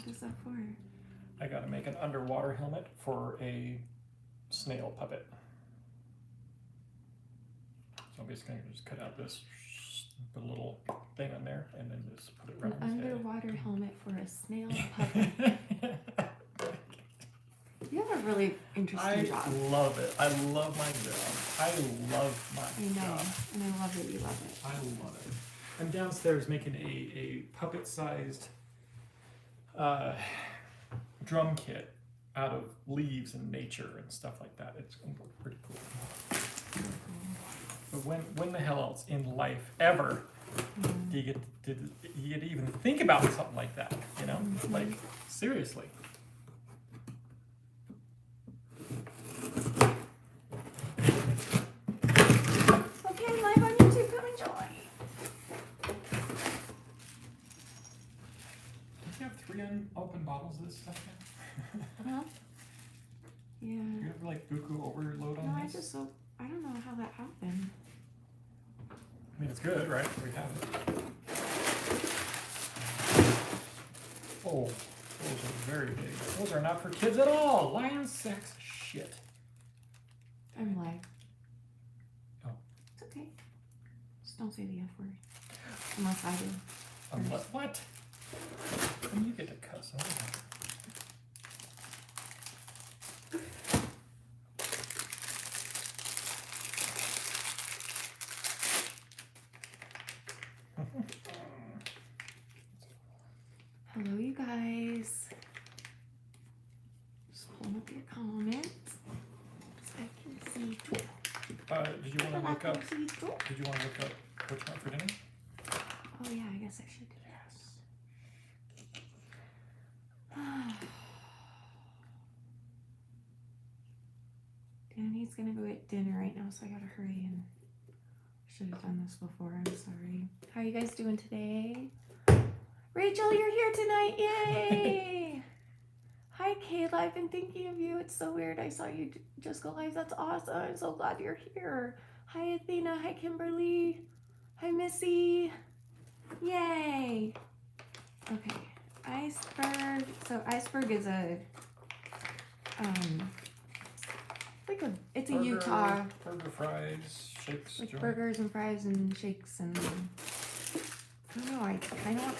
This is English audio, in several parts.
What is that for? I gotta make an underwater helmet for a snail puppet. So I'm basically gonna just cut out this, put a little thing on there, and then just put it right An on his head. underwater helmet for a snail puppet. You have a really interesting job. I love it. I love my job. I love my job. And I love that you love it. I love it. I'm downstairs making a puppet-sized drum kit out of leaves and nature and stuff like that. It's pretty cool. But when the hell else in life ever do you get to even think about something like that? You know, like seriously. Okay, live on YouTube. Come enjoy. Don't you have 3 unopened bottles of this stuff now? Huh? Yeah. You have like buku overload on No, this? I don't know how that happened. I mean, it's good, right? We have it. Oh, those are very big. Those are not for kids at all. Lion sex shit. I'm live. Oh. It's okay. Just don't say the F word. Unless I do. Unless what? When you get to cuss, I don't know. Hello, you guys. Just pulling up your comments. So I can see. Did you want to look up? See you. Did you want to look up what you want for dinner? Oh yeah, I guess I should. Yes. Danny's gonna go get dinner right now, so I gotta hurry and should have done this before. I'm sorry. How are you guys doing today? Rachel, you're here tonight. Yay! Hi, Kayla. I've been thinking of you. It's so weird. I saw you just go live. That's awesome. I'm so glad you're here. Hi, Athena. Hi, Kimberly. Hi, Missy. Yay! Okay. Iceberg. So iceberg is it's a Utah. Burger, fries, shakes. Like burgers and fries and shakes and I don't know. I kind of want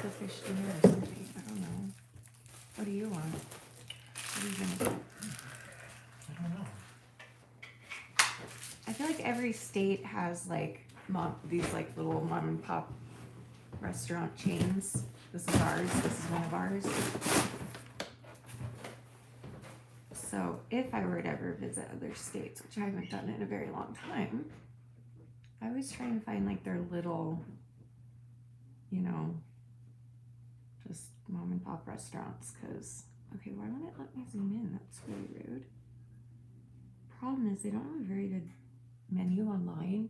the fish dinner or something. I don't know. What do you want? What are you gonna get? I don't know. I feel like every state has like these like little mom and pop restaurant chains. This is ours. This is one of ours. So if I were to ever visit other states, which I haven't done in a very long time, I always try and find like their little, you know, just mom and pop restaurants. Cause okay, why won't it let me zoom in? That's really rude. Problem is they don't have a very good menu online.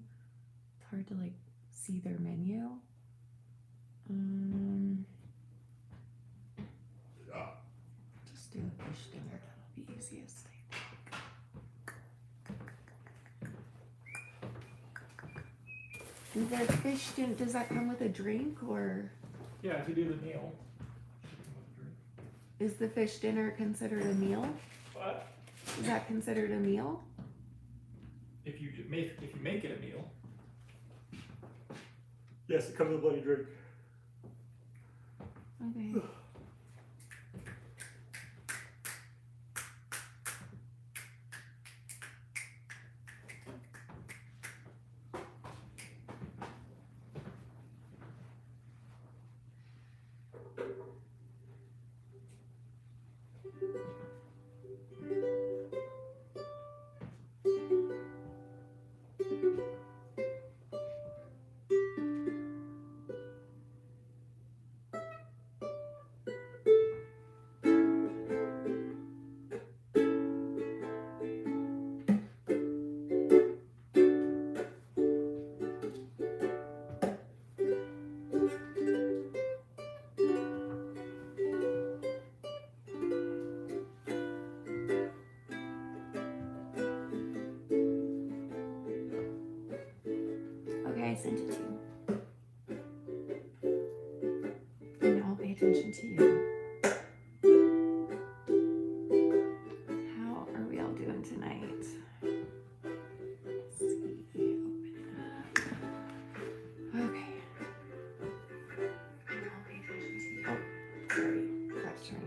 It's hard to like see their menu. Just do a fish dinner. That'll be easiest. Is there fish dinner? Does that come with a drink or? Yeah, if you do the meal. Is the fish dinner considered a meal? What? Is that considered a meal? If you make it a meal. Yes, it comes with a bloody drink. Okay. I sent it to you. And I'll pay attention to you.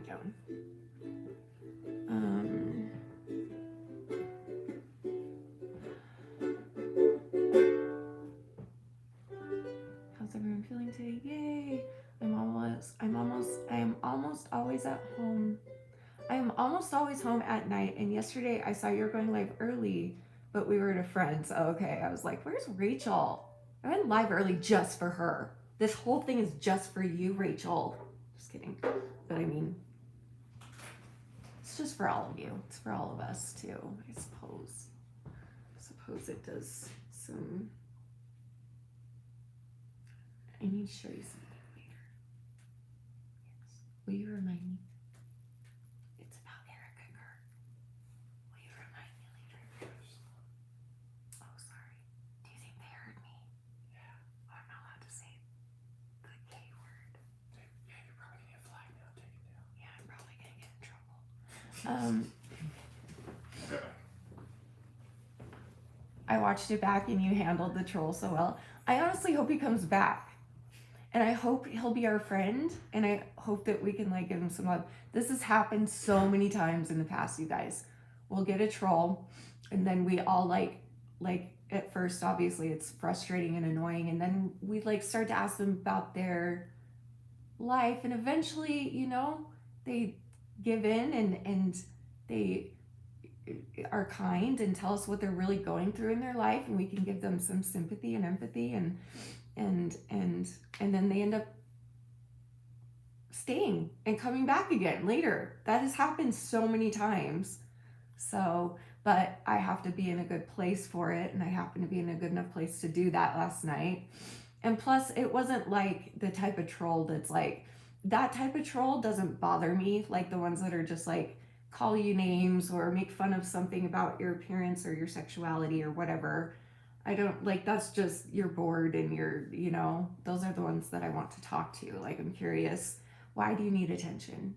down. How's everyone feeling today? Yay! I am almost always at home. I am almost always home at night. And yesterday I saw you were going live early, but we were at a friend's. Oh, okay. I was like, where's Rachel? I went live early just for her. This whole thing is just for you, Rachel. Just kidding. But I mean, it's just for all of you. It's for all of us too, I suppose. I suppose it does some. I need to show you something later. Yes. Will you remind me? It's about Erica Kirk. Will you remind me later? Oh, sorry. Do you think they heard me? Yeah. I'm not allowed to say the K word. Yeah, you're probably gonna get flagged now. Take it down. Yeah, I'm probably gonna get in trouble. I watched it back and you handled the troll so well. I honestly hope he comes back. And I hope he'll be our friend. And I hope that we can like give him some love. This has happened so many times in the past, you guys. We'll get a troll and then we all like at first obviously it's frustrating and annoying. And then we like start to ask them about their life. And eventually, you know, they give in and they are kind and tell us what they're really going through in their life, and we can give them some sympathy and empathy, and then they end up staying and coming back again later. That has happened so many times. So, but I have to be in a good place for it, and I happen to be in a good enough place to do that last night. And plus, it wasn't like the type of troll that's like, that type of troll doesn't bother me, like the ones that are just like call you names or make fun of something about your appearance or your sexuality or whatever. I don't like, that's just, you're bored and you're, you know, those are the ones that I want to talk to. Like, I'm curious, why do you need attention?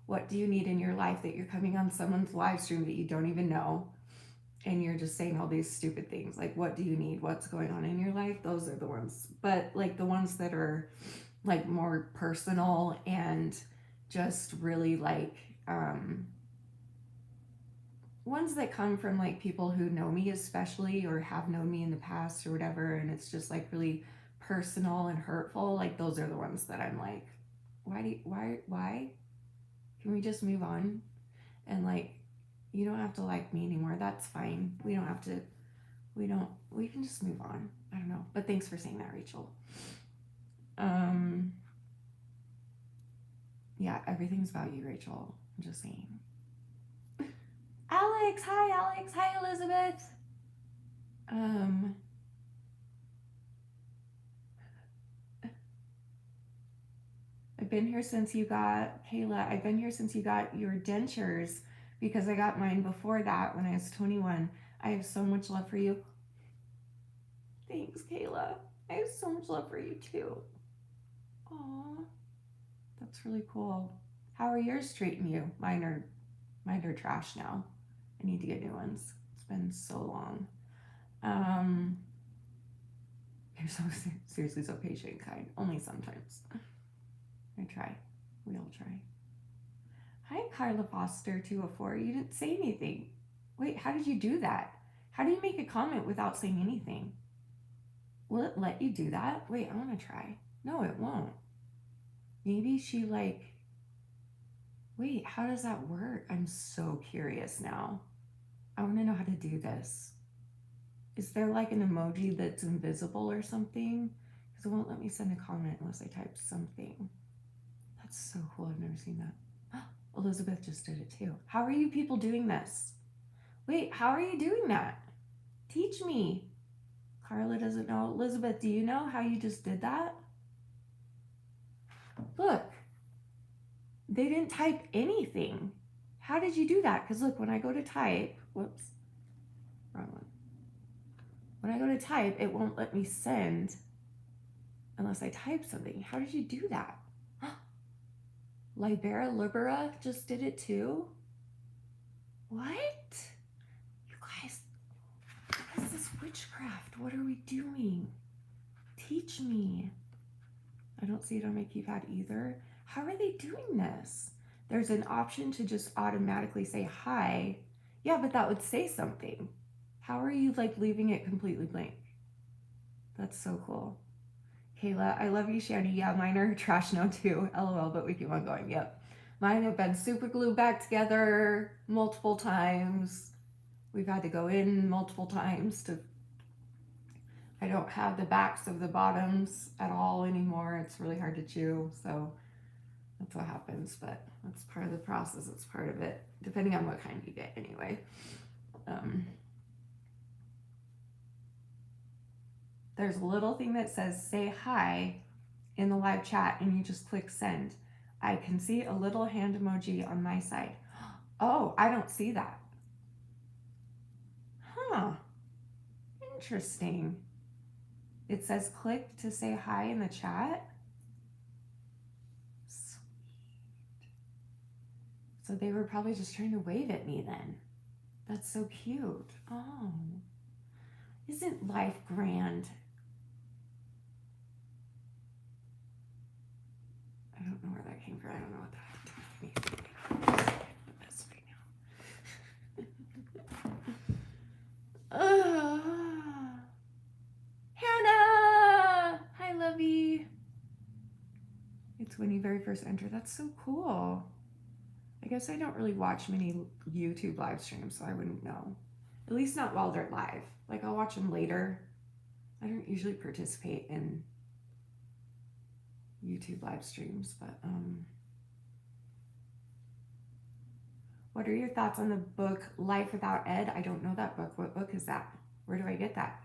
What do you need in your life that you're coming on someone's live stream that you don't even know and you're just saying all these stupid things? Like, what do you need? What's going on in your life? Those are the ones. But like the ones that are like more personal and just really like ones that come from like people who know me especially or have known me in the past or whatever, and it's just like really personal and hurtful, like those are the ones that I'm like, why can we just move on? And like, you don't have to like me anymore, that's fine. We can just move on. I don't know, but thanks for saying that, Rachel. Yeah, everything's about you, Rachel. I'm just saying. Alex, hi Alex, hi Elizabeth. I've been here since you got, Kayla, I've been here since you got your dentures because I got mine before that when I was 21. I have so much love for you. Thanks, Kayla. I have so much love for you too. Aw, that's really cool. How are yours treating you? Mine are trash now. I need to get new ones. It's been so long. You're so seriously so patient and kind. Only sometimes. I try. We all try. Hi, Carla Foster 204. You didn't say anything. Wait, how did you do that? How do you make a comment without saying anything? Will it let you do that? Wait, I want to try. No, it won't. Maybe she like, wait, how does that work? I'm so curious now. I want to know how to do this. Is there like an emoji that's invisible or something? Because it won't let me send a comment unless I type something. That's so cool. I've never seen that. Elizabeth just did it too. How are you people doing this? Wait, how are you doing that? Teach me. Carla doesn't know. Elizabeth, do you know how you just did that? Look, they didn't type anything. How did you do that? Because look, when I go to type, whoops, wrong one. When I go to type, it won't let me send unless I type something. How did you do that? Libera just did it too? What? You guys, what is this witchcraft? What are we doing? Teach me. I don't see it on my keypad either. How are they doing this? there's an option to just automatically say hi. Yeah, but that would say something. How are you like leaving it completely blank? That's so cool. Kayla, I love you, Shanny. Yeah, mine are trash now too. LOL, but we keep on going. Yep. Mine have been super glued back together multiple times. We've had to go in multiple times to. I don't have the backs of the bottoms at all anymore. It's really hard to chew, so that's what happens. But that's part of the process. It's part of it, depending on what kind you get, anyway. There's a little thing that says say hi in the live chat, and you just click send. I can see a little hand emoji on my side. Oh, I don't see that. Huh. Interesting. It says click to say hi in the chat. Sweet. So they were probably just trying to wave at me then. That's so cute. Oh. Isn't life grand? I don't know where that came from. I don't know what that means. That's right now. Hannah! Hi, Lovey. It's when you very first enter. That's so cool. I guess I don't really watch many YouTube live streams, so I wouldn't know. At least not while they're live. Like, I'll watch them later. I don't usually participate in YouTube live streams, but what are your thoughts on the book Life Without Ed? I don't know that book. What book is that? Where do I get that?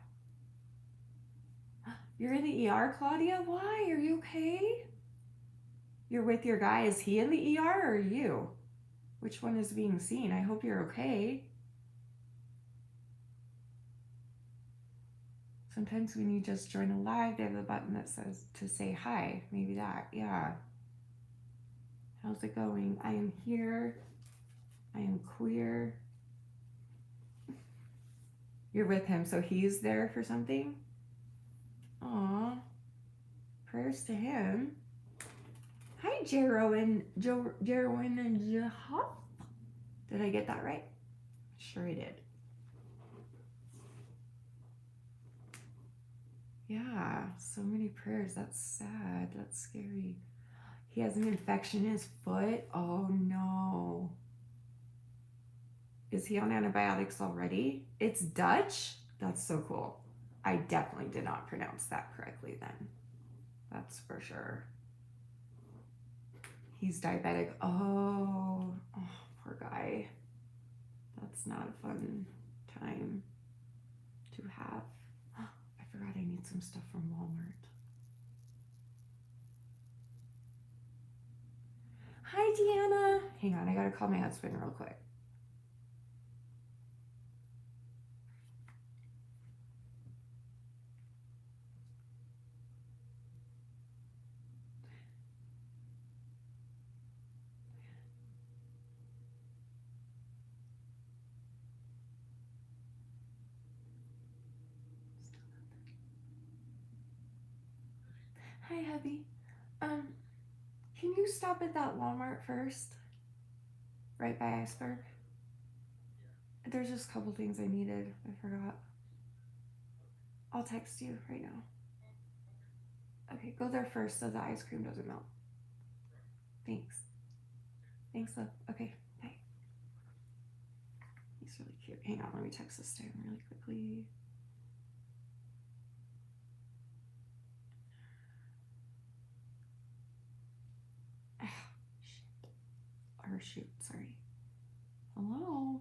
You're in the ER, Claudia? Why? Are you okay? You're with your guy. Is he in the ER or you? Which one is being seen? I hope you're okay. Sometimes when you just join a live, they have a button that says to say hi. Maybe that, yeah. How's it going? I am here. I am queer. You're with him, so he's there for something? Aw. Prayers to him. Hi, Jerowin and Jehop. Did I get that right? Sure I did. Yeah, so many prayers. That's sad. That's scary. He has an infection in his foot. Oh no. Is he on antibiotics already? It's Dutch? That's so cool. I definitely did not pronounce that correctly then. That's for sure. He's diabetic. Oh, poor guy. That's not a fun time to have. I forgot I need some stuff from Walmart. Hi, Deanna. Hang on, I gotta call my husband real quick. Hi, hubby. Can you stop at that Walmart first? Right by Iceberg? There's just a couple things I needed. I forgot. I'll text you right now. Okay, go there first so the ice cream doesn't melt. Thanks. Thanks, love. Okay, bye. He's really cute. Hang on, let me text this to him really quickly. Shoot, sorry. Hello?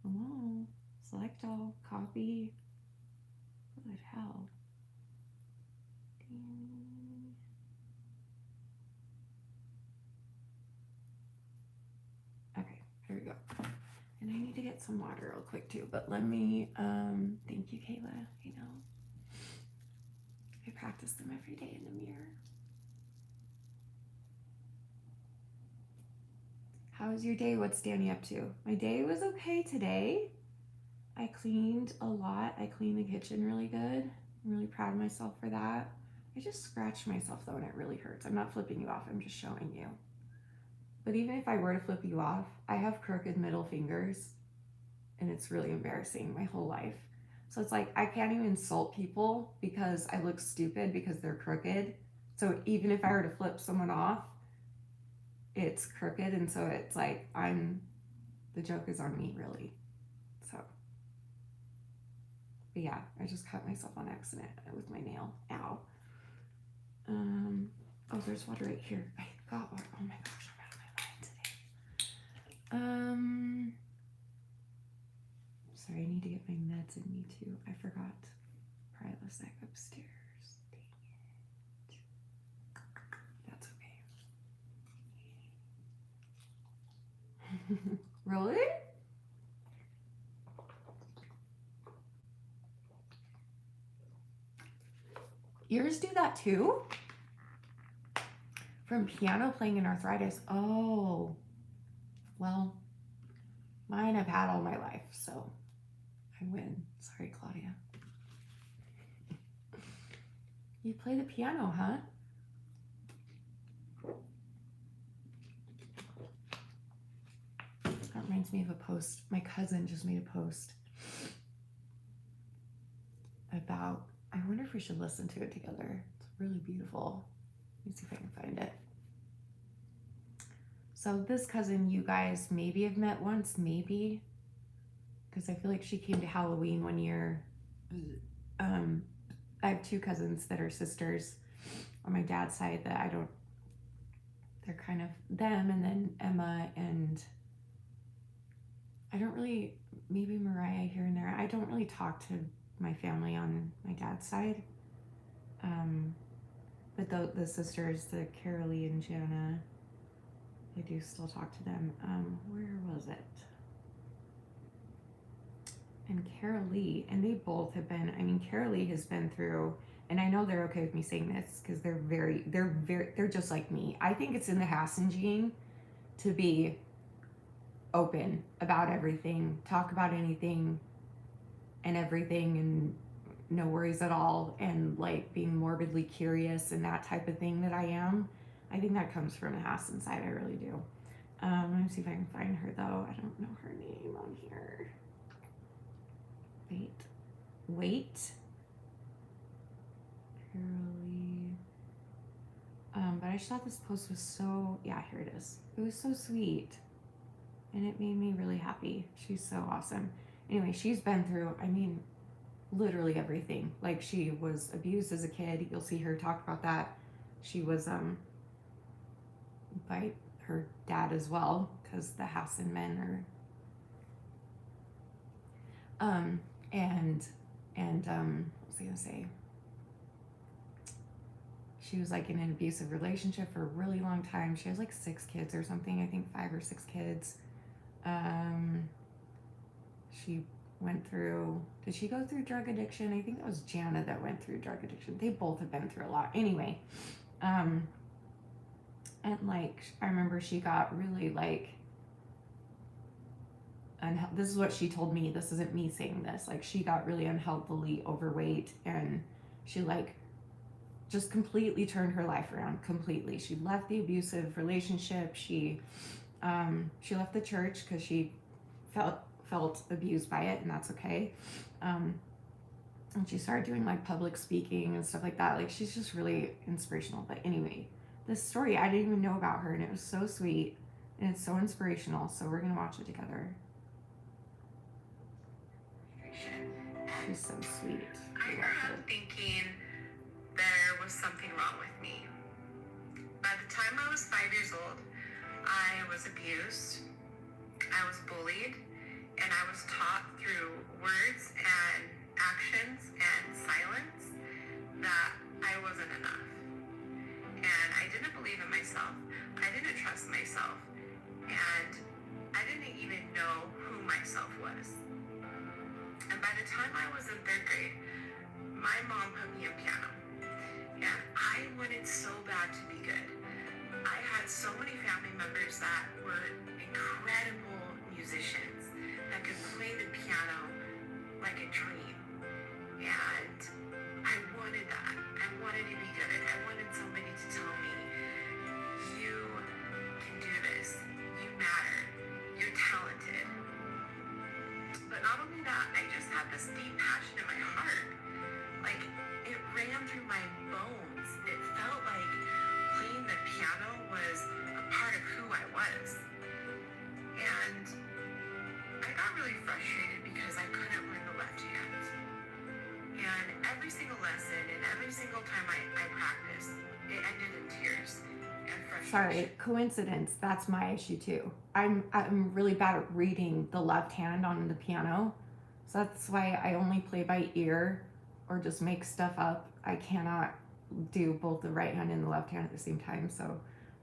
Hello? Select all, copy. What the hell? Okay, here we go. And I need to get some water real quick too, but let me, thank you, Kayla. I know. I practice them every day in the mirror. How was your day? What's Danny up to? My day was okay today. I cleaned a lot. I cleaned the kitchen really good. I'm really proud of myself for that. I just scratched myself though and it really hurts. I'm not flipping you off. I'm just showing you. But even if I were to flip you off, I have crooked middle fingers and it's really embarrassing my whole life. So it's like I can't even insult people because I look stupid because they're crooked. So even if I were to flip someone off, it's crooked, and so it's like the joke is on me, really. So, but yeah, I just cut myself on accident with my nail. Ow. Oh, there's water right here. I got water. Oh my gosh, I'm out of my mind today. Sorry, I need to get my meds in me too. I forgot. Probably left that upstairs. Dang it. That's okay. Really? Yours do that too? From piano playing and arthritis. Oh, well, mine I've had all my life, so I win. Sorry, Claudia. You play the piano, huh? That reminds me of a post. My cousin just made a post about, I wonder if we should listen to it together. It's really beautiful. Let me see if I can find it. So this cousin, you guys maybe have met once, maybe, because I feel like she came to Halloween one year. I have two cousins that are sisters on my dad's side that they're kind of them, and then Emma, and I don't really, maybe Mariah here and there. I don't really talk to my family on my dad's side. But the sisters, the Carolee and Jana, I do still talk to them. Where was it? And Carolee, and they both have been, I mean, Carolee has been through, and I know they're okay with me saying this because they're just like me. I think it's in the Hassan gene to be open about everything, talk about anything and everything, and no worries at all, and like being morbidly curious and that type of thing that I am. I think that comes from the Hassan side. I really do. Let me see if I can find her though. I don't know her name on here. Wait. Carolee. But I just thought this post was so, yeah, here it is. It was so sweet. And it made me really happy. She's so awesome. Anyway, she's been through, I mean, literally everything. Like, she was abused as a kid. You'll see her talk about that. She was by her dad as well, because the Hassan men are what was I gonna say? She was like in an abusive relationship for a really long time. She has like 6 kids or something. I think 5 or 6 kids. She went through, did she go through drug addiction? I think it was Jana that went through drug addiction. They both have been through a lot. Anyway, and like, I remember she got really like, this is what she told me. This isn't me saying this. Like, she got really unhealthily overweight, and she like just completely turned her life around. Completely. She left the abusive relationship. She left the church because she felt abused by it, and that's okay. And she started doing like public speaking and stuff like that. Like, she's just really inspirational. But anyway, this story, I didn't even know about her, and it was so sweet and it's so inspirational. So we're gonna watch it together. She's so sweet. I grew up thinking there was something wrong with me. By the time I was 5 years old, I was abused, I was bullied, and I was taught through words and actions and silence that I wasn't enough. And I didn't believe in myself. I didn't trust myself. And I didn't even know who myself was. And by the time I was in 3rd grade, my mom put me in piano. And I wanted so bad to be good. I had so many family members that were incredible musicians that could play the piano like a dream. And I wanted that. I wanted to be good. I wanted somebody to tell me, you can do this. talented. But not only that, I just had this deep passion in my heart. Like, it ran through my bones. It felt like playing the piano was a part of who I was. And I got really frustrated because I couldn't learn the left hand. And every single lesson and every single time I practiced, it ended in tears and frustration. Sorry, coincidence. That's my issue too. I'm really bad at reading the left hand on the piano, so that's why I only play by ear or just make stuff up. I cannot do both the right hand and the left hand at the same time. So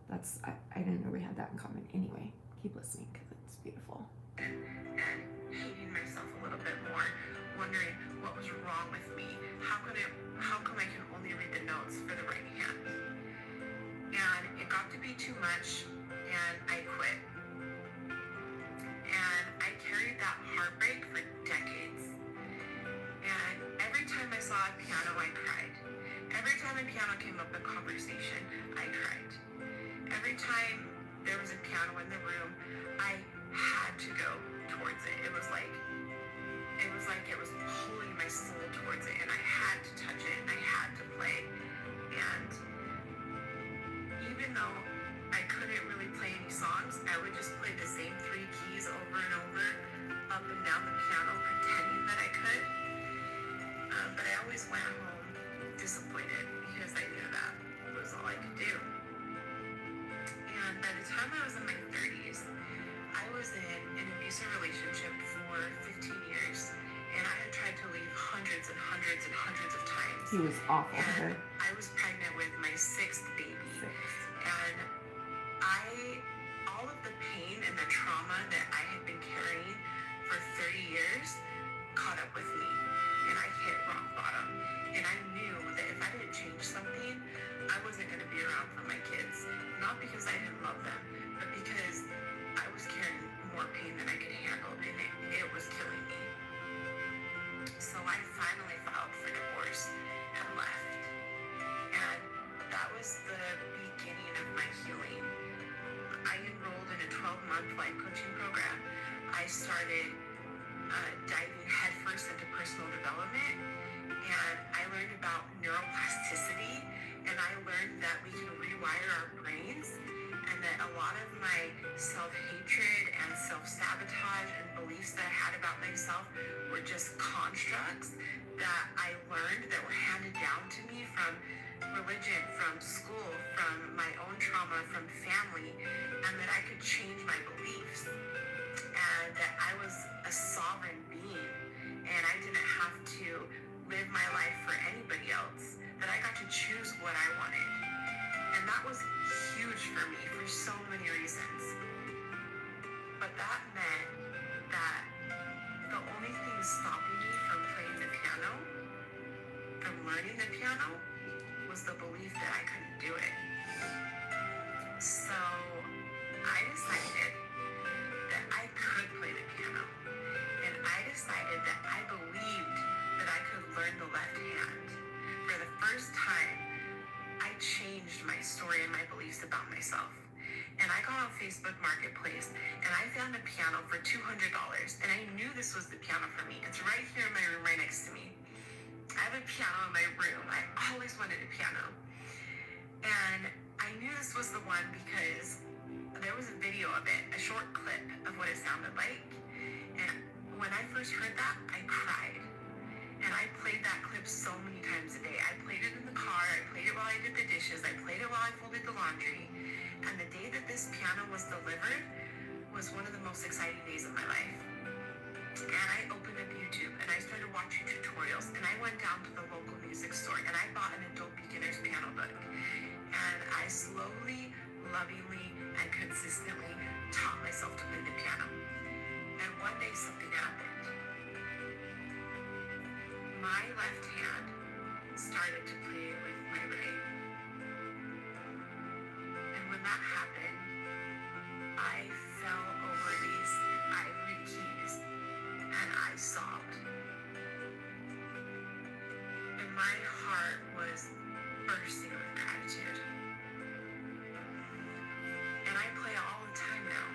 that's I didn't know we had that in common. Anyway, keep listening because it's beautiful. And hating myself a little bit more, wondering what was wrong with me. How come I can only read the notes for the right hand? And it got to be too much, and I quit. And I carried that heartbreak for decades. And every time I saw a piano, I cried. Every time a piano came up in conversation, I cried. Every time there was a piano in the room, I had to go towards it. It was like it was pulling my soul towards it, and I had to touch it, and I had to play. And even though I couldn't really play any songs, I would just play the same 3 keys over and over, up and down the piano, pretending that I could. But I always went home disappointed because I knew that was all I could do. And by the time I was in my 30s, I was in an abusive relationship for 15 years, and I had tried to leave hundreds and hundreds and hundreds of times. He was awful to her. And I was pregnant with my 6th baby. 6. And all of the pain and the trauma that I had been carrying for 30 years caught up with me, and I hit rock bottom. And I knew that if I didn't change something, I wasn't going to be around for my kids. Not because I didn't love them, but because I was carrying more pain than I could handle, and it was killing me. So I finally filed for divorce and left. And that was the beginning of my healing. I enrolled in a 12-month life coaching program. I started diving headfirst into personal development, and I learned about neuroplasticity, and I learned that we can rewire our brains, and that a lot of my self-hatred and self-sabotage and beliefs that I had about myself were just constructs that I learned that were handed down to me from religion, from school, from my own trauma, from family, and that I could change my beliefs, and that I was a sovereign being, and I didn't have to live my life for anybody else, that I got to choose what I wanted. And that was huge for me for so many reasons. But that meant that the only thing stopping me from playing the piano, from learning the piano, was the belief that I couldn't do it. So I decided that I could play the piano. And I decided that I believed that I could learn the left hand. For the first time, I changed my story and my beliefs about myself. And I got on Facebook Marketplace, and I found a piano for $200. And I knew this was the piano for me. It's right here in my room, right next to me. I have a piano in my room. I always wanted a piano. And I knew this was the one because there was a video of it, a short clip of what it sounded like. And when I first heard that, I cried. And I played that clip so many times a day. I played it in the car, I played it while I did the dishes, I played it while I folded the laundry. And the day that this piano was delivered was one of the most exciting days of my life. And I opened up YouTube and I started watching tutorials, and I went down to the local music store and I bought an adult beginner's piano book. And I slowly, lovingly, and consistently taught myself to play the piano. And one day something happened. My left hand started to play with my right. And when that happened, I fell over these ivory keys and I sobbed. And my heart was bursting with gratitude. And I play it all the time now.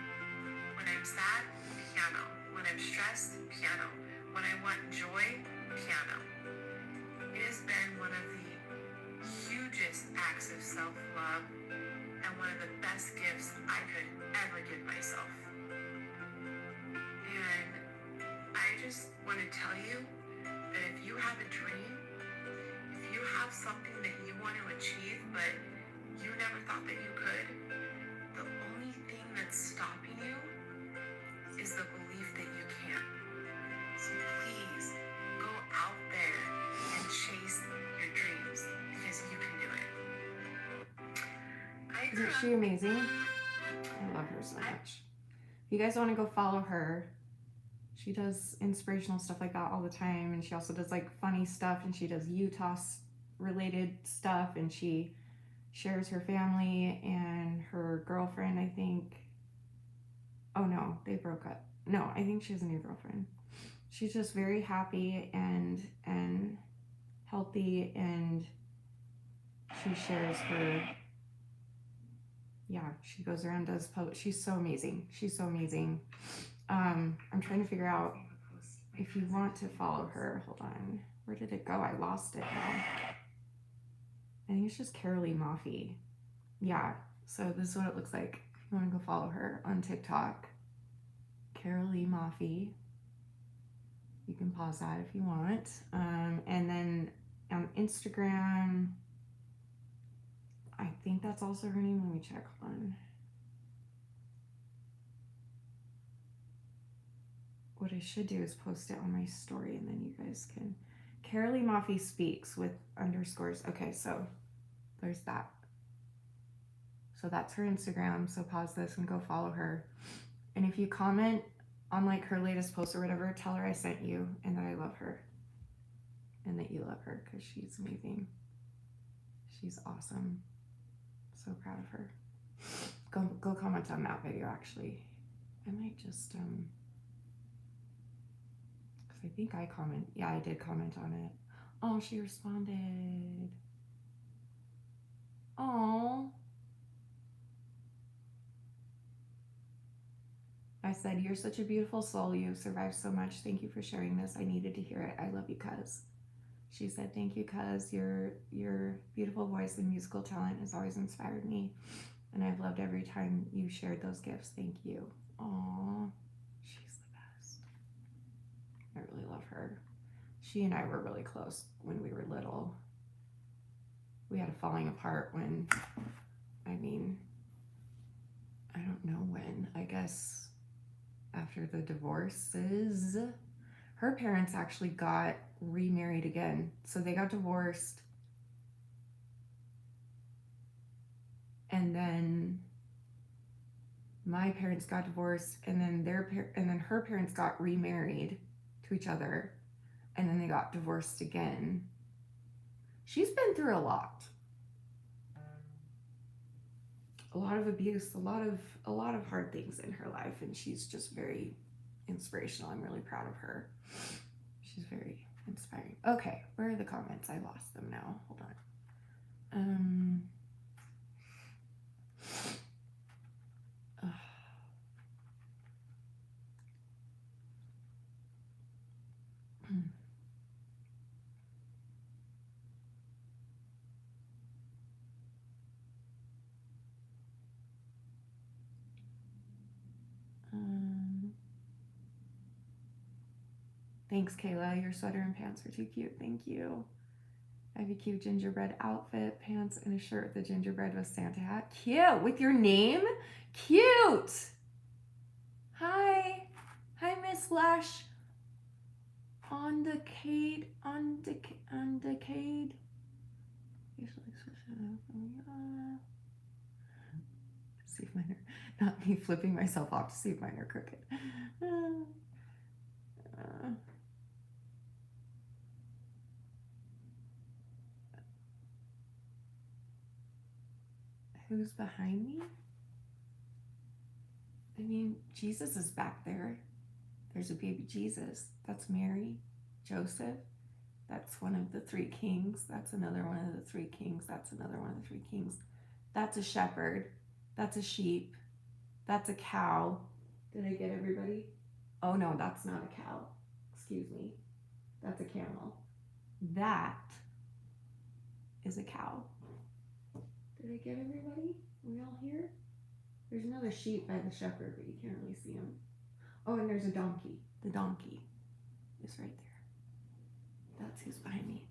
When I'm sad, piano. When I'm stressed, piano. When I want joy, piano. It has been one of the hugest acts of self-love and one of the best gifts I could ever give myself. And I just want to tell you that if you have a dream, if you have something that you want to achieve, but you never thought that you could, the only thing that's stopping you is the belief that you can't. So please go out there and chase your dreams because you can do it. Isn't she amazing? I love her so much. If you guys want to go follow her, she does inspirational stuff like that all the time, and she also does like funny stuff, and she does Utah related stuff, and she shares her family and her girlfriend, I think. Oh no, they broke up. No, I think she has a new girlfriend. She's just very happy and healthy, and she shares her. Yeah, she goes around, does she's so amazing. She's so amazing. I'm trying to figure out if you want to follow her. Hold on. Where did it go? I lost it now. I think it's just Carolee Maffey. Yeah, so this is what it looks like. You want to go follow her on TikTok. Carolee Maffey. You can pause that if you want. And then on Instagram, I think that's also her name. Let me check. Hold on. What I should do is post it on my story, and then you guys can. Carolee Maffey Speaks with underscores. Okay, so there's that. So that's her Instagram. So pause this and go follow her. And if you comment on like her latest post or whatever, tell her I sent you and that I love her and that you love her because she's amazing. She's awesome. So proud of her. Go comment on that video actually. I might just because I think I comment. Yeah, I did comment on it. Oh, she responded. Oh. I said, "You're such a beautiful soul. You've survived so much. Thank you for sharing this. I needed to hear it. I love you, cuz." She said, "Thank you, cuz. Your beautiful voice and musical talent has always inspired me, and I've loved every time you shared those gifts. Thank you." Aw, she's the best. I really love her. She and I were really close when we were little. We had a falling apart when, I don't know when. I guess after the divorces, her parents actually got remarried again. So they got divorced, and then my parents got divorced, and then her parents got remarried to each other, and then they got divorced again. She's been through a lot of abuse, a lot of hard things in her life, and she's just very inspirational. I'm really proud of her. She's very inspiring. Okay, where are the comments? I lost them now. Hold on. Thanks, Kayla. Your sweater and pants are too cute. Thank you. I have a cute gingerbread outfit, pants, and a shirt with the gingerbread with Santa hat. Cute. With your name? Cute. Hi. Hi, Miss Lash. On decade. See if mine are, not me flipping myself off to see if mine are crooked. Who's behind me? I mean, Jesus is back there. There's a baby Jesus. That's Mary. Joseph. That's one of the three kings. That's another one of the three kings. That's another one of the three kings. That's a shepherd. That's a sheep. That's a cow. Did I get everybody? Oh no, that's not a cow. Excuse me. That's a camel. That is a cow. Did I get everybody? Are we all here? There's another sheep by the shepherd, but you can't really see him. Oh, and there's a donkey. The donkey is right there. That's who's behind me.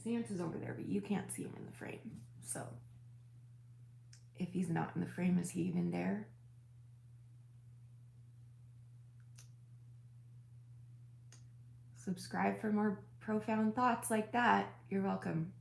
Santa's over there, but you can't see him in the frame. So, if he's not in the frame, is he even there? Subscribe for more profound thoughts like that. You're welcome.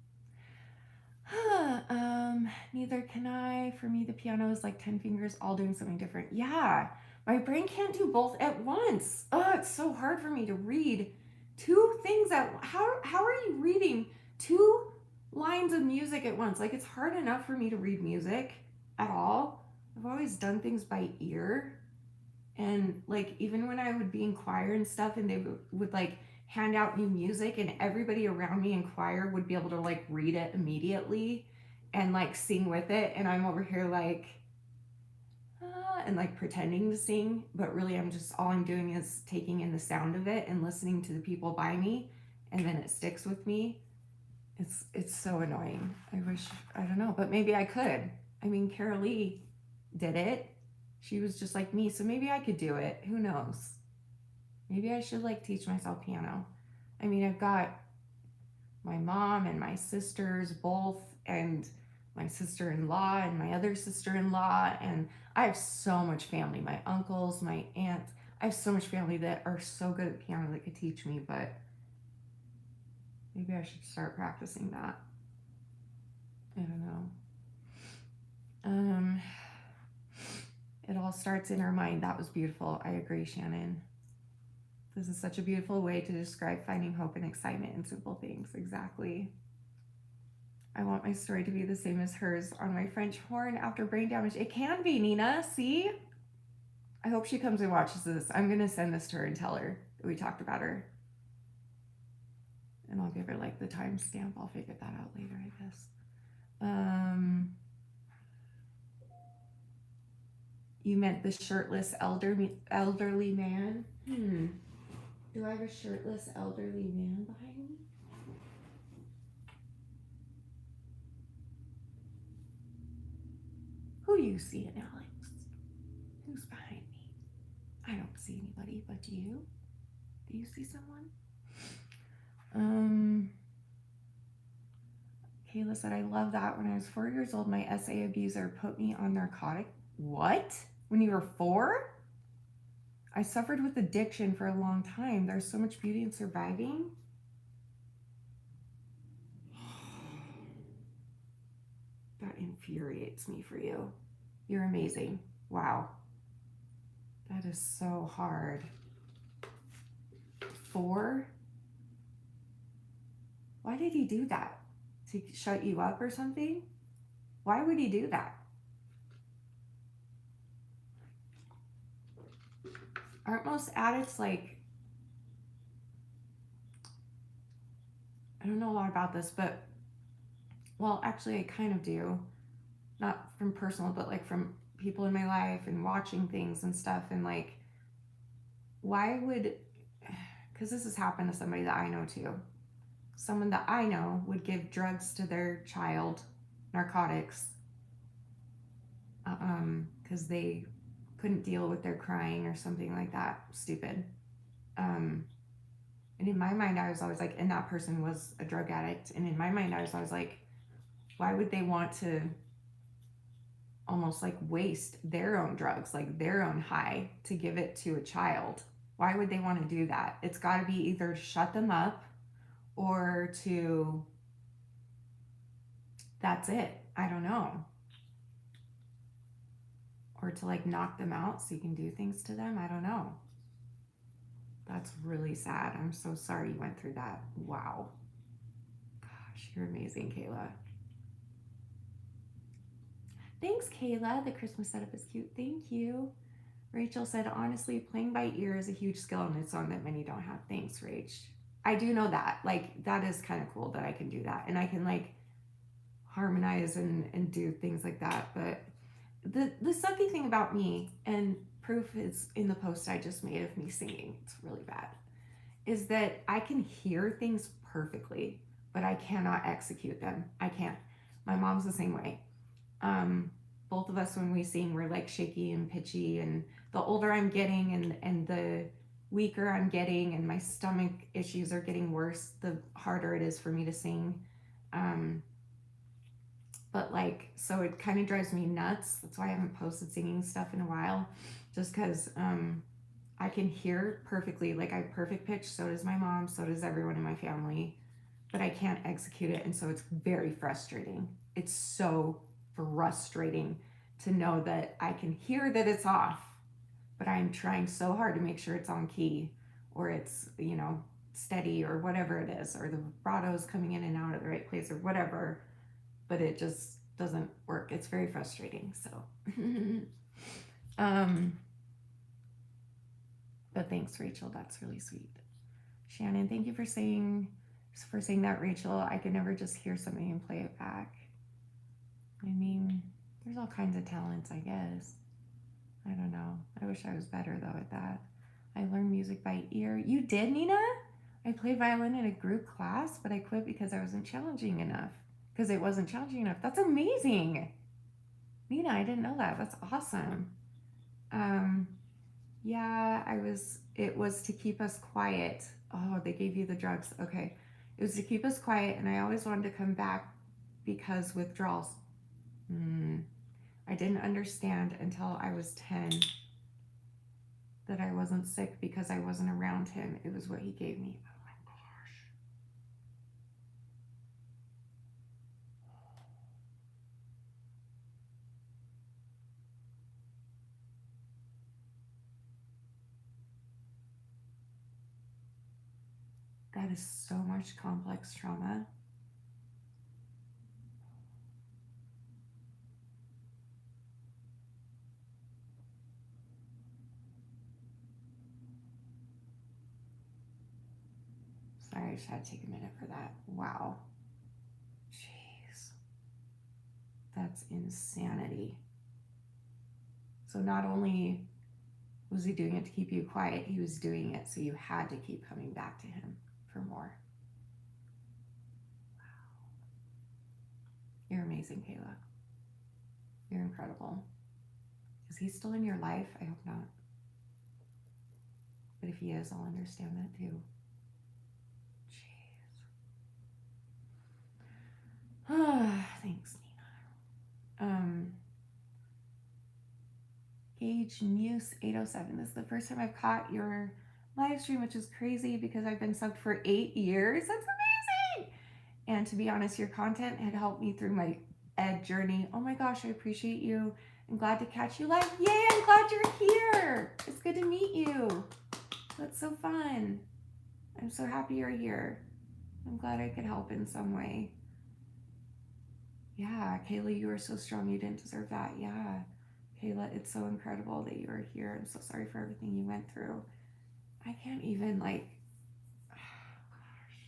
Neither can I. For me, the piano is like 10 fingers all doing something different. Yeah, my brain can't do both at once. Oh, it's so hard for me to read two things at how are you reading two lines of music at once? Like, it's hard enough for me to read music at all. I've always done things by ear. And like, even when I would be in choir and stuff, and they would like hand out new music, and everybody around me in choir would be able to like read it immediately and like sing with it, and I'm over here like and like pretending to sing, but really all I'm doing is taking in the sound of it and listening to the people by me, and then it sticks with me. It's so annoying. I wish, I don't know, but maybe I could. I mean, Carol Lee did it. She was just like me, so maybe I could do it. Who knows? Maybe I should like teach myself piano. I mean, I've got my mom and my sisters both, and my sister-in-law and my other sister-in-law, and I have so much family. My uncles, my aunts. I have so much family that are so good at piano that could teach me, but maybe I should start practicing that. I don't know. It all starts in our mind. That was beautiful. I agree, Shannon. This is such a beautiful way to describe finding hope and excitement in simple things. Exactly. I want my story to be the same as hers on my French horn after brain damage. It can be, Nina. See? I hope she comes and watches this. I'm going to send this to her and tell her that we talked about her. And I'll give her like the timestamp. I'll figure that out later, I guess. You meant the shirtless elderly man? Do I have a shirtless elderly man behind me? Who do you see it, Alex? Who's behind me? I don't see anybody, but do you? Do you see someone? Kayla said, I love that. When I was 4 years old, my SA abuser put me on narcotic. What? When you were 4? I suffered with addiction for a long time. There's so much beauty in surviving. That infuriates me for you. You're amazing. Wow. That is so hard. 4? Why did he do that? To shut you up or something? Why would he do that? Aren't most addicts like, I don't know a lot about this, but, well, actually I kind of do. Not from personal, but like from people in my life and watching things and stuff. And like, why would, because this has happened to somebody that I know too. Someone that I know would give drugs to their child, narcotics, because they couldn't deal with their crying or something like that. Stupid. And in my mind, I was always like, and that person was a drug addict. And in my mind, I was always like, why would they want to almost like waste their own drugs, like their own high, to give it to a child? Why would they want to do that? It's got to be either shut them up or to, that's it. I don't know. Or to like knock them out so you can do things to them. I don't know. That's really sad. I'm so sorry you went through that. Wow. Gosh, you're amazing, Kayla. Thanks, Kayla. The Christmas setup is cute. Thank you. Rachel said, honestly, playing by ear is a huge skill and it's something that many don't have. Thanks, Rach. I do know that. Like, that is kind of cool that I can do that. And I can like harmonize and do things like that. But the sucky thing about me, and proof is in the post I just made of me singing. It's really bad. Is that I can hear things perfectly, but I cannot execute them. I can't. My mom's the same way. Both of us, when we sing, we're like shaky and pitchy, and the older I'm getting and the weaker I'm getting and my stomach issues are getting worse, the harder it is for me to sing. But like, so it kind of drives me nuts. That's why I haven't posted singing stuff in a while, just because I can hear perfectly. Like, I have perfect pitch. So does my mom. So does everyone in my family. But I can't execute it. And so it's very frustrating. It's so frustrating to know that I can hear that it's off, but I'm trying so hard to make sure it's on key, or it's, you know, steady, or whatever it is, or the vibrato is coming in and out of the right place, or whatever, but it just doesn't work. It's very frustrating. So but thanks, Rachel. That's really sweet. Shannon, thank you for saying that, Rachel. I could never just hear something and play it back. I mean, there's all kinds of talents, I guess. I don't know. I wish I was better, though, at that. I learned music by ear. You did, Nina? I played violin in a group class, but I quit because I wasn't challenging enough. Because it wasn't challenging enough. That's amazing. Nina, I didn't know that. That's awesome. Yeah, it was to keep us quiet. Oh, they gave you the drugs. Okay. It was to keep us quiet, and I always wanted to come back because withdrawals. I didn't understand until I was 10 that I wasn't sick because I wasn't around him. It was what he gave me. Oh my gosh. That is so much complex trauma. Sorry, I just had to take a minute for that. Wow. Jeez. That's insanity. So not only was he doing it to keep you quiet, he was doing it so you had to keep coming back to him for more. Wow. You're amazing, Kayla. You're incredible. Is he still in your life? I hope not. But if he is, I'll understand that too. Jeez. Thanks, Nina. Gage Muse 807. This is the first time I've caught your live stream, which is crazy because I've been subbed for 8 years. That's amazing. And to be honest, your content had helped me through my ed journey. Oh my gosh, I appreciate you. I'm glad to catch you live. Yay, I'm glad you're here. It's good to meet you. That's so fun. I'm so happy you're here. I'm glad I could help in some way. Yeah, Kayla, you are so strong. You didn't deserve that. Yeah. Kayla, it's so incredible that you are here. I'm so sorry for everything you went through. I can't even, like, oh gosh.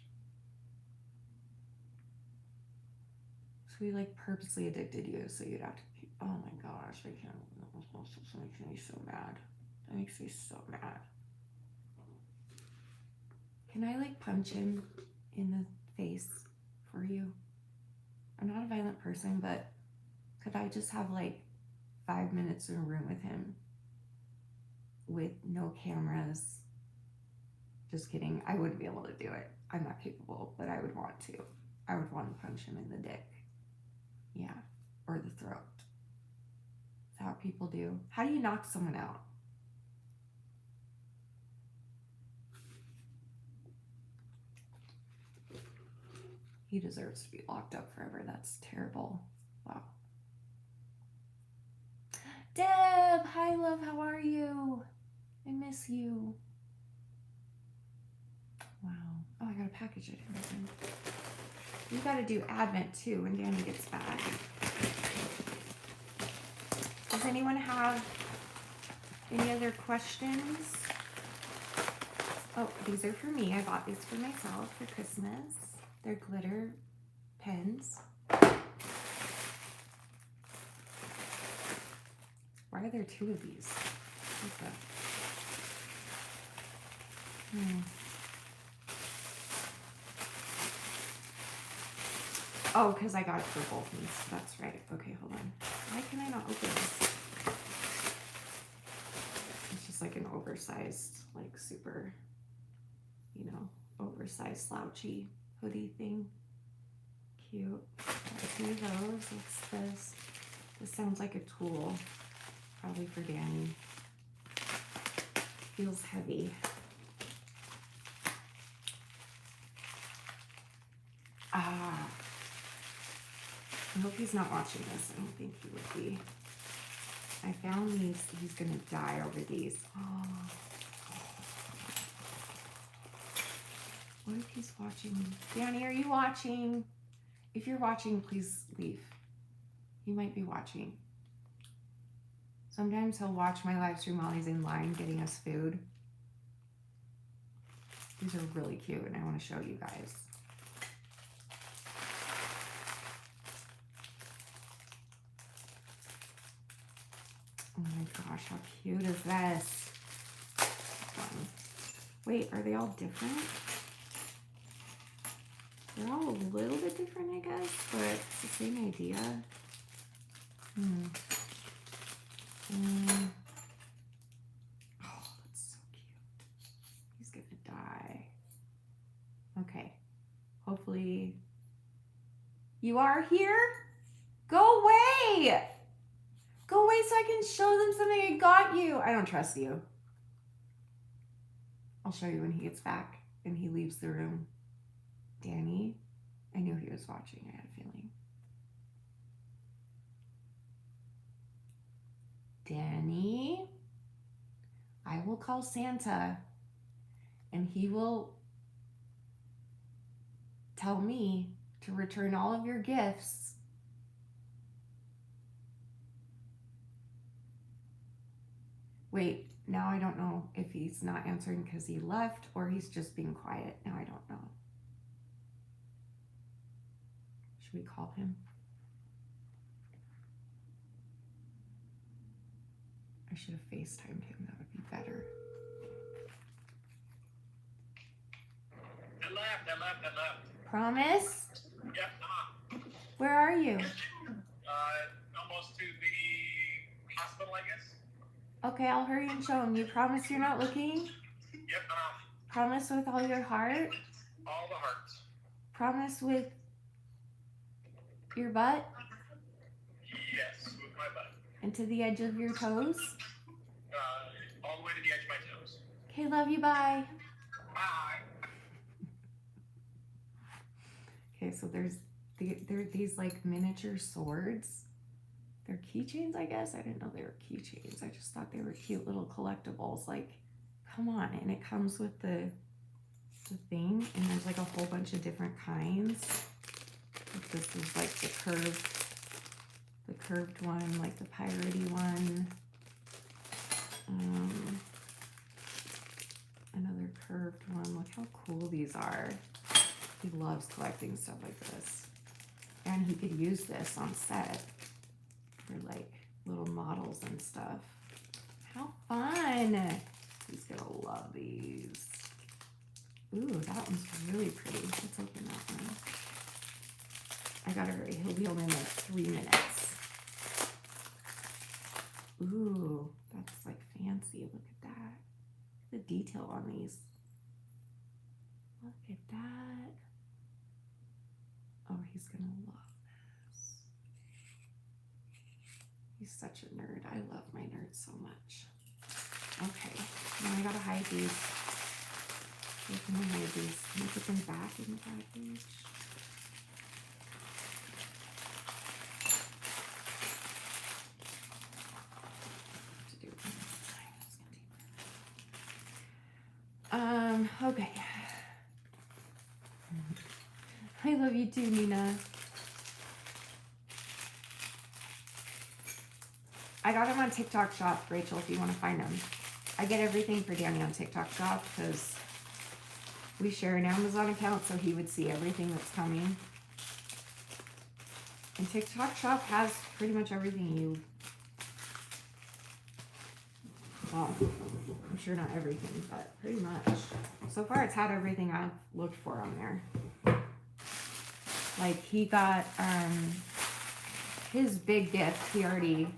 So we, like, purposely addicted you so you'd have to keep, oh my gosh, I can't, this makes me so mad. That makes me so mad. Can I, like, punch him in the face for you? I'm not a violent person, but could I just have, like, 5 minutes in a room with him with no cameras? Just kidding. I wouldn't be able to do it. I'm not capable, but I would want to. I would want to punch him in the dick. Yeah. Or the throat. Is that what people do? How do you knock someone out? He deserves to be locked up forever. That's terrible. Wow. Deb, hi love, how are you? I miss you. Wow. Oh, I gotta package it. We gotta do Advent too when Danny gets back. Does anyone have any other questions? Oh, these are for me. I bought these for myself for Christmas. They're glitter pens. Why are there 2 of these? What's that? Hmm. Oh, because I got it for both knees. That's right. Okay, hold on. Why can I not open this? It's just like an oversized, like super, you know, oversized slouchy hoodie thing. Cute. Got 2 of those. What's this? This sounds like a tool. Probably for Danny. Feels heavy. Ah. I hope he's not watching this. I don't think he would be. I found these. He's gonna die over these. Oh. What if he's watching? Danny, are you watching? If you're watching, please leave. He might be watching. Sometimes he'll watch my live stream while he's in line getting us food. These are really cute and I want to show you guys. Oh my gosh, how cute is this? Wait, are they all different? They're all a little bit different, I guess, but it's the same idea. Oh, that's so cute. He's gonna die. Okay. Hopefully you are here. Go away. Go away so I can show them something I got you. I don't trust you. I'll show you when he gets back and he leaves the room. Danny, I knew he was watching. I had a feeling. Danny, I will call Santa and he will tell me to return all of your gifts. Wait, now I don't know if he's not answering because he left or he's just being quiet. Now I don't know. Should we call him? I should have FaceTimed him. That would be better. I left. Promise? Yep, Where are you? almost to the hospital, I guess. Okay, I'll hurry and show him. You promise you're not looking? Yep, Promise with all your heart? all the hearts. Promise with your butt? Yes, with my butt. And to the edge of your toes? All the way to the edge of my toes. Okay, love you, bye. Bye. Okay, so there are these like miniature swords. They're keychains, I guess. I didn't know they were keychains. I just thought they were cute little collectibles. Like, come on. And it comes with the thing, and there's like a whole bunch of different kinds. Like this is like the curved one, like the piratey one. Another curved one. Look how cool these are. He loves collecting stuff like this. And he could use this on set for like little models and stuff. How fun. He's gonna love these. Ooh, that one's really pretty. Let's open that one. I gotta hurry. He'll be home in like 3 minutes. Ooh, that's like fancy. Look at that. The detail on these. Look at that. Oh, he's gonna love this. He's such a nerd. I love my nerds so much. Okay, now I gotta hide these. Where can I hide these? Can I put them back in the package? Okay. I love you too, Nina. I got him on TikTok Shop, Rachel, if you want to find him. I get everything for Danny on TikTok Shop because we share an Amazon account, so he would see everything that's coming. And TikTok Shop has pretty much everything you Well, I'm sure not everything, but pretty much. So far, it's had everything I've looked for on there. Like, he got, his big gift he already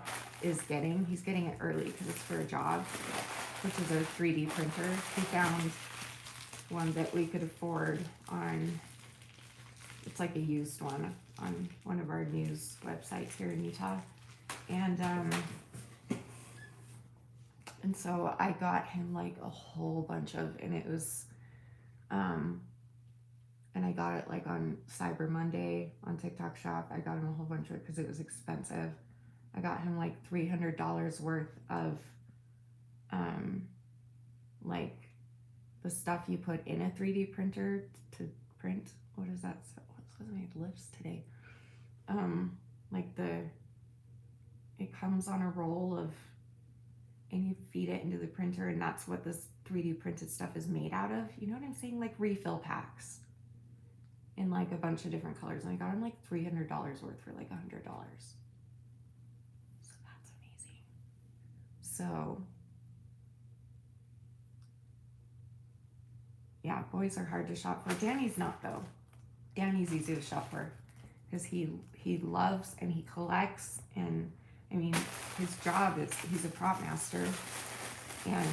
is getting. He's getting it early because it's for a job, which is a 3D printer. He found one that we could afford on, it's like a used one on one of our news websites here in Utah. And so I got him like a whole bunch of, and it was, and I got it like on Cyber Monday on TikTok Shop. I got him a whole bunch of it because it was expensive. I got him like $300 worth of, like the stuff you put in a 3D printer to print. What is that? What's my lips today? Like it comes on a roll of, and you feed it into the printer, and that's what this 3D printed stuff is made out of. You know what I'm saying? Like refill packs in like a bunch of different colors. And I got him like $300 worth for like $100. So that's amazing. So yeah, boys are hard to shop for. Danny's not though. Danny's easy to shop for because he loves and he collects, and I mean his job is he's a prop master, and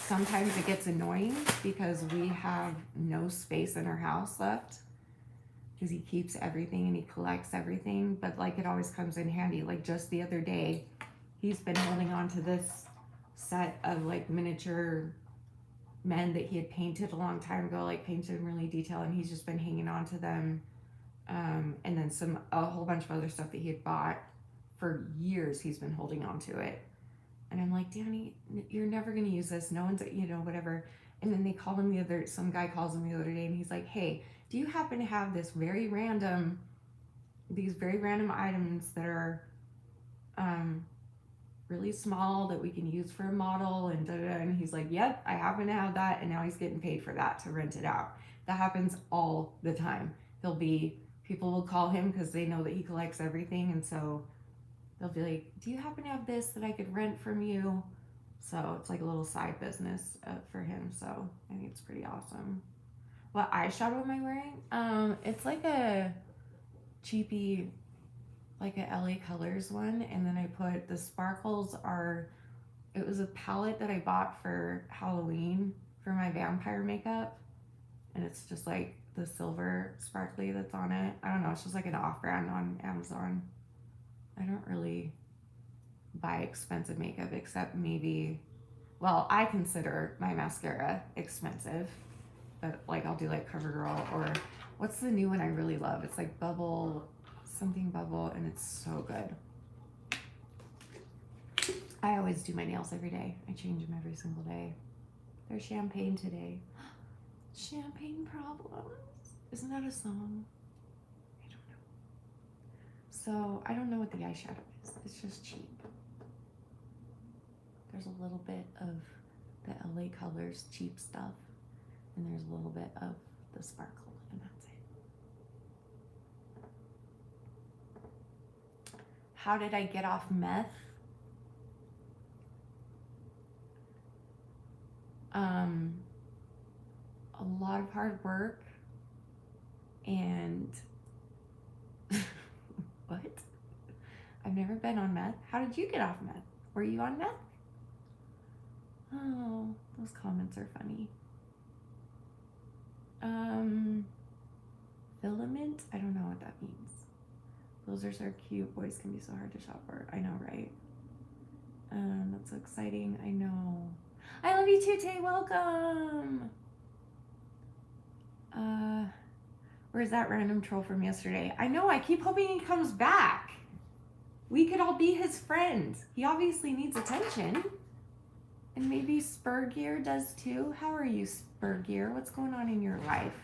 sometimes it gets annoying because we have no space in our house left because he keeps everything and he collects everything, but like it always comes in handy. Like just the other day, he's been holding on to this set of like miniature men that he had painted a long time ago, like painted in really detail, and he's just been hanging on to them. And then a whole bunch of other stuff that he had bought for years, he's been holding on to it. And I'm like, Danny, you're never going to use this. No one's, whatever. And then some guy calls him the other day and he's like, hey, do you happen to have these very random items that are really small that we can use for a model and da-da-da. And he's like, yep, I happen to have that. And now he's getting paid for that to rent it out. That happens all the time. People will call him because they know that he collects everything. And so they'll be like, do you happen to have this that I could rent from you? So it's like a little side business for him. So I think it's pretty awesome. What eyeshadow am I wearing? It's like a cheapy, like a LA Colors one. And then I put the sparkles it was a palette that I bought for Halloween for my vampire makeup. And it's just like the silver sparkly that's on it. I don't know. It's just like an off-brand on Amazon. I don't really buy expensive makeup except maybe, well, I consider my mascara expensive, but like I'll do like CoverGirl, or what's the new one I really love? It's like something bubble, and it's so good. I always do my nails every day. I change them every single day. They're champagne today. Champagne problems. Isn't that a song? I don't know. So I don't know what the eyeshadow is. It's just cheap. There's a little bit of the LA Colors cheap stuff, and there's a little bit of the sparkle, and that's it. How did I get off meth? A lot of hard work and what? I've never been on meth. How did you get off meth? Were you on meth? Oh, those comments are funny. Filament? I don't know what that means. Those are so cute. Boys can be so hard to shop for. I know, right? That's so exciting. I know. I love you too, Tay. Welcome. Where's that random troll from yesterday? I know. I keep hoping he comes back. We could all be his friends. He obviously needs attention. And maybe Spurgear does too. How are you, Spurgear? What's going on in your life?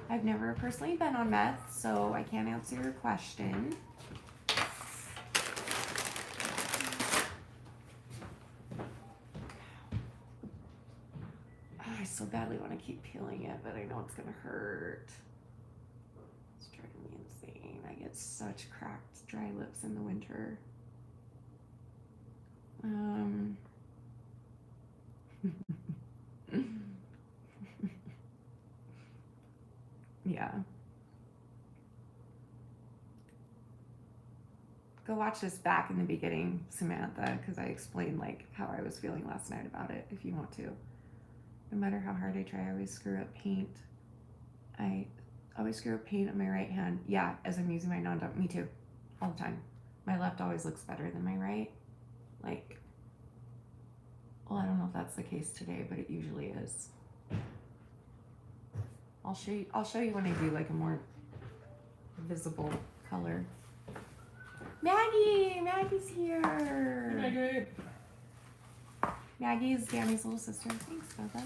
I've never personally been on meth, so I can't answer your question. Oh, I so badly want to keep peeling it, but I know it's gonna hurt. It's driving me insane. I get such cracked, dry lips in the winter. watch this back in the beginning, Samantha, because I explained like how I was feeling last night about it. If you want to, no matter how hard I try, I always screw up paint. I always screw up paint on my right hand. Yeah, as I'm using my non-dot. Me too, all the time. My left always looks better than my right. Like, well, I don't know if that's the case today, but it usually is. I'll show you when I do like a more visible color. Maggie's here. Maggie. Maggie is Danny's little sister. Thanks, Bubba.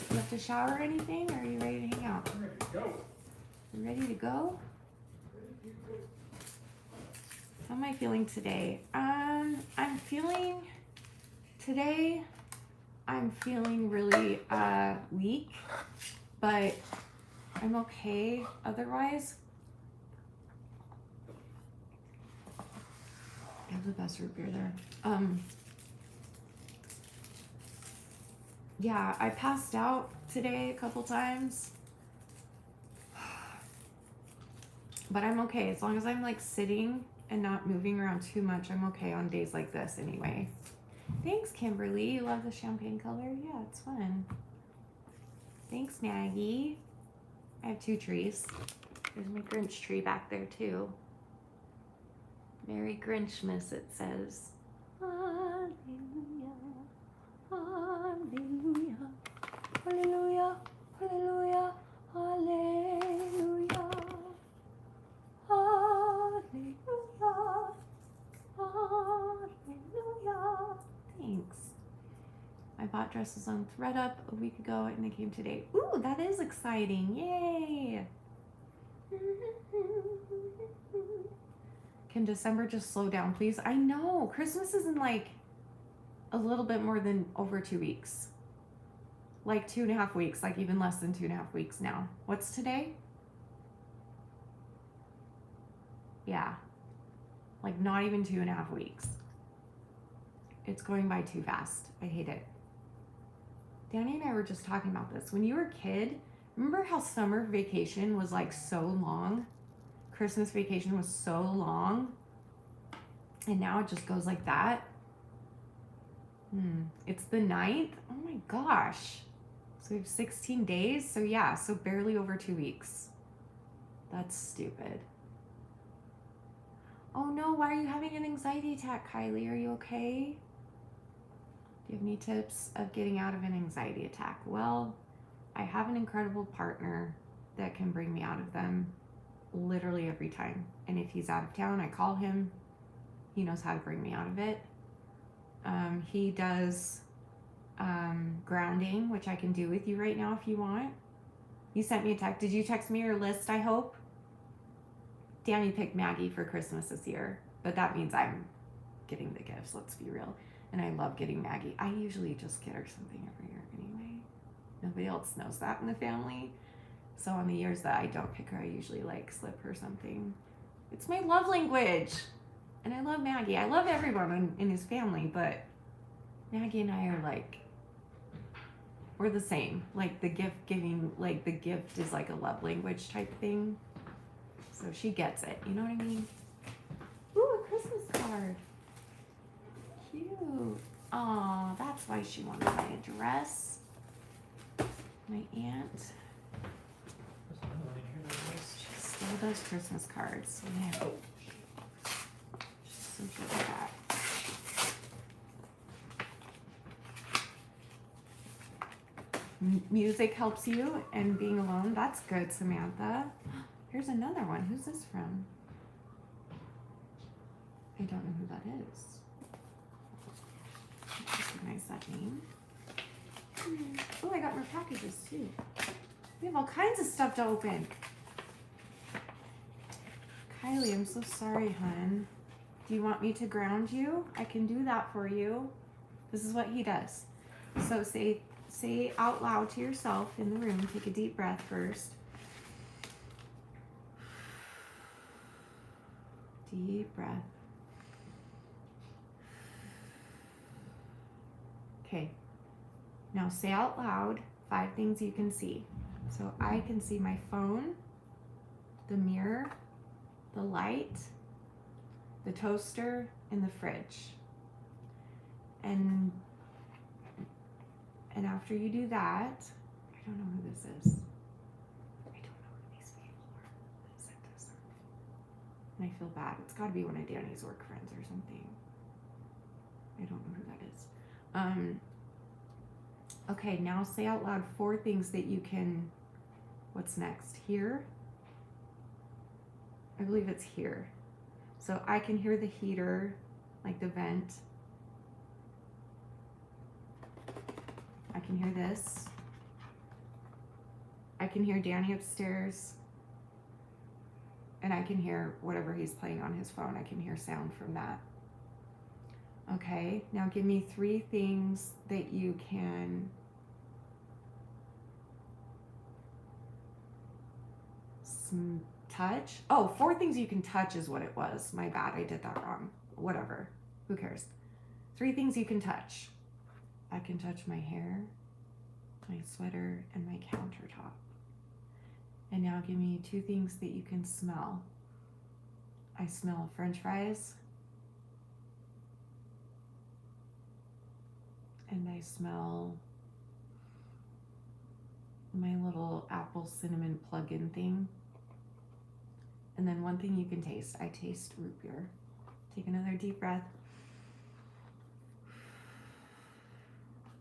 You have to shower or anything? Or are you ready to hang out? I'm ready to go. You ready to go? How am I feeling today? I'm feeling really weak, but I'm okay otherwise. I have the best root beer there. Yeah, I passed out today a couple times. But I'm okay. As long as I'm like sitting and not moving around too much, I'm okay on days like this anyway. Thanks, Kimberly. You love the champagne color? Yeah, it's fun. Thanks, Maggie. I have 2 trees. There's my Grinch tree back there too. Merry Grinchmas, it says. Hallelujah. Hallelujah. Hallelujah. Hallelujah. Hallelujah. Hallelujah. Hallelujah. Thanks. I bought dresses on ThreadUp a week ago and they came today. Ooh, that is exciting. Yay. Can December just slow down, please? I know. Christmas is in like a little bit more than over 2 weeks. Like 2.5 weeks, like even less than 2.5 weeks now. What's today? Yeah. Like not even 2.5 weeks. It's going by too fast. I hate it. Danny and I were just talking about this. When you were a kid, remember how summer vacation was like so long? Christmas vacation was so long. And now it just goes like that. It's the 9th. Oh my gosh. So we have 16 days. So yeah, so barely over 2 weeks. That's stupid. Oh no, why are you having an anxiety attack, Kylie? Are you okay? Do you have any tips of getting out of an anxiety attack? Well, I have an incredible partner that can bring me out of them literally every time. And if he's out of town, I call him. He knows how to bring me out of it. He does grounding, which I can do with you right now if you want. You sent me a text. Did you text me your list, I hope? Danny picked Maggie for Christmas this year, but that means I'm getting the gifts, let's be real. And I love getting Maggie. I usually just get her something every year anyway. Nobody else knows that in the family. So on the years that I don't pick her, I usually like slip her something. It's my love language. And I love Maggie. I love everyone in his family, but Maggie and I are like, we're the same. Like the gift giving, like the gift is like a love language type thing. So she gets it. You know what I mean? Ooh, a Christmas card. Cute. Aw, that's why she wanted my address. My aunt. She still does Christmas cards. Yeah. She's so good at that. Music helps you and being alone. That's good, Samantha. Here's another one. Who's this from? I don't know who that is. I recognize that name. Oh, I got more packages too. We have all kinds of stuff to open. Kylie, I'm so sorry, hun. Do you want me to ground you? I can do that for you. This is what he does. So say out loud to yourself in the room. Take a deep breath first. Deep breath. Okay. Now say out loud 5 things you can see. So I can see my phone, the mirror, the light, the toaster, and the fridge. And after you do that, I don't know who this is. I don't know who these people are that sent us. And I feel bad. It's got to be one of Danny's work friends or something. I don't know who that is. Okay, now say out loud 4 things that you can, what's next? Hear? I believe it's here. So I can hear the heater, like the vent. I can hear this. I can hear Danny upstairs. And I can hear whatever he's playing on his phone. I can hear sound from that. Okay, now give me 3 things that you can touch. Oh, 4 things you can touch is what it was. My bad, I did that wrong. Whatever, who cares? 3 things you can touch. I can touch my hair, my sweater, and my countertop. And now give me 2 things that you can smell. I smell French fries. And I smell my little apple cinnamon plug-in thing. And then 1 thing you can taste. I taste root beer. Take another deep breath.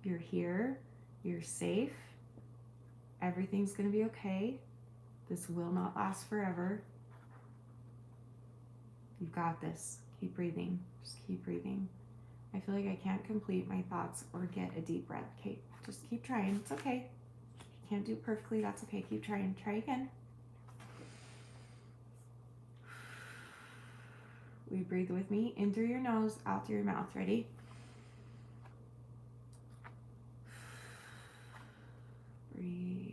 You're here. You're safe. Everything's going to be okay. This will not last forever. You've got this. Keep breathing. Just keep breathing. I feel like I can't complete my thoughts or get a deep breath. Okay, just keep trying. It's okay. If you can't do it perfectly, that's okay. Keep trying. Try again. We breathe with me. In through your nose, out through your mouth. Ready? Breathe.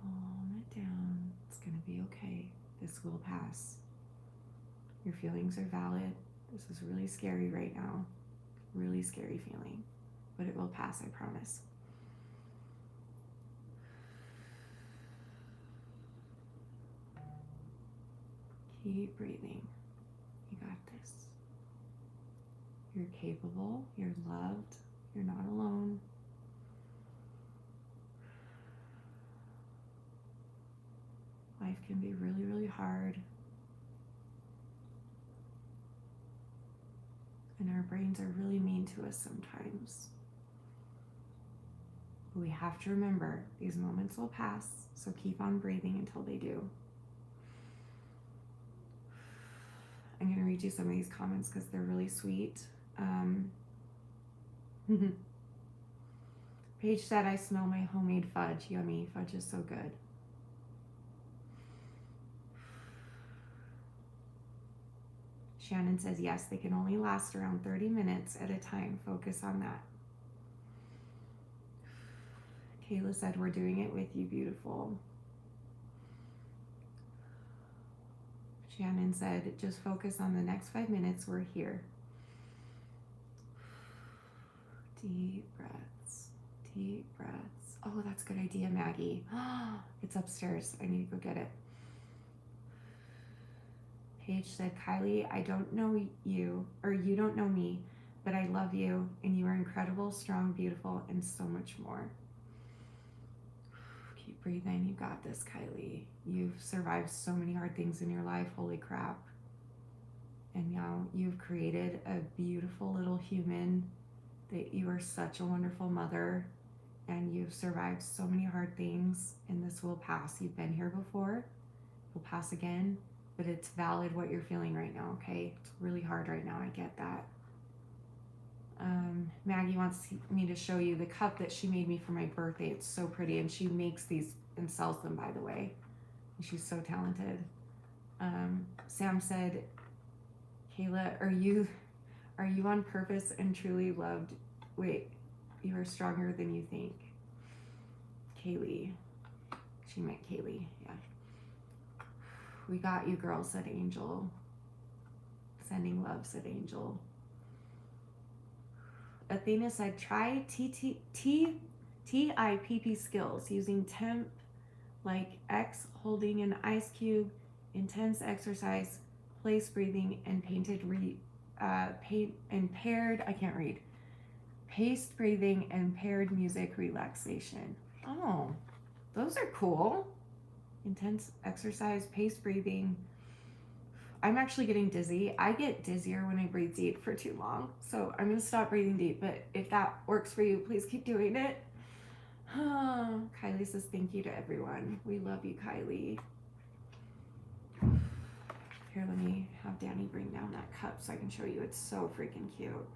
Calm it down. It's going to be okay. This will pass. Your feelings are valid. This is really scary right now. Really scary feeling. But it will pass, I promise. Keep breathing. You got this. You're capable. You're loved. You're not alone. Life can be really, really hard. And our brains are really mean to us sometimes. But we have to remember these moments will pass, so keep on breathing until they do. I'm going to read you some of these comments because they're really sweet. Paige said, I smell my homemade fudge. Yummy. Fudge is so good. Shannon says, yes, they can only last around 30 minutes at a time. Focus on that. Kayla said, we're doing it with you, beautiful. Shannon said, just focus on the next 5 minutes. We're here. Deep breaths. Deep breaths. Oh, that's a good idea, Maggie. It's upstairs. I need to go get it. Paige said, Kylie, I don't know you, or you don't know me, but I love you, and you are incredible, strong, beautiful, and so much more. Keep breathing. You got this, Kylie. You've survived so many hard things in your life. Holy crap. And now you've created a beautiful little human, that you are such a wonderful mother, and you've survived so many hard things, and this will pass. You've been here before. It'll pass again. But it's valid what you're feeling right now, okay? It's really hard right now, I get that. Maggie wants me to show you the cup that she made me for my birthday. It's so pretty, and she makes these and sells them, by the way. And she's so talented. Sam said, Kayla, are you on purpose and truly loved? Wait, you are stronger than you think. Kaylee. She meant Kaylee, yeah. We got you, girl, said Angel. Sending love, said Angel. Athena said, try tea TIPP skills using temp like X holding an ice cube, intense exercise, place breathing, and paced breathing and paired music relaxation. Oh, those are cool. Intense exercise, paced breathing. I'm actually getting dizzy. I get dizzier when I breathe deep for too long. So I'm going to stop breathing deep. But if that works for you, please keep doing it. Kylie says thank you to everyone. We love you, Kylie. Here, let me have Danny bring down that cup so I can show you. It's so freaking cute.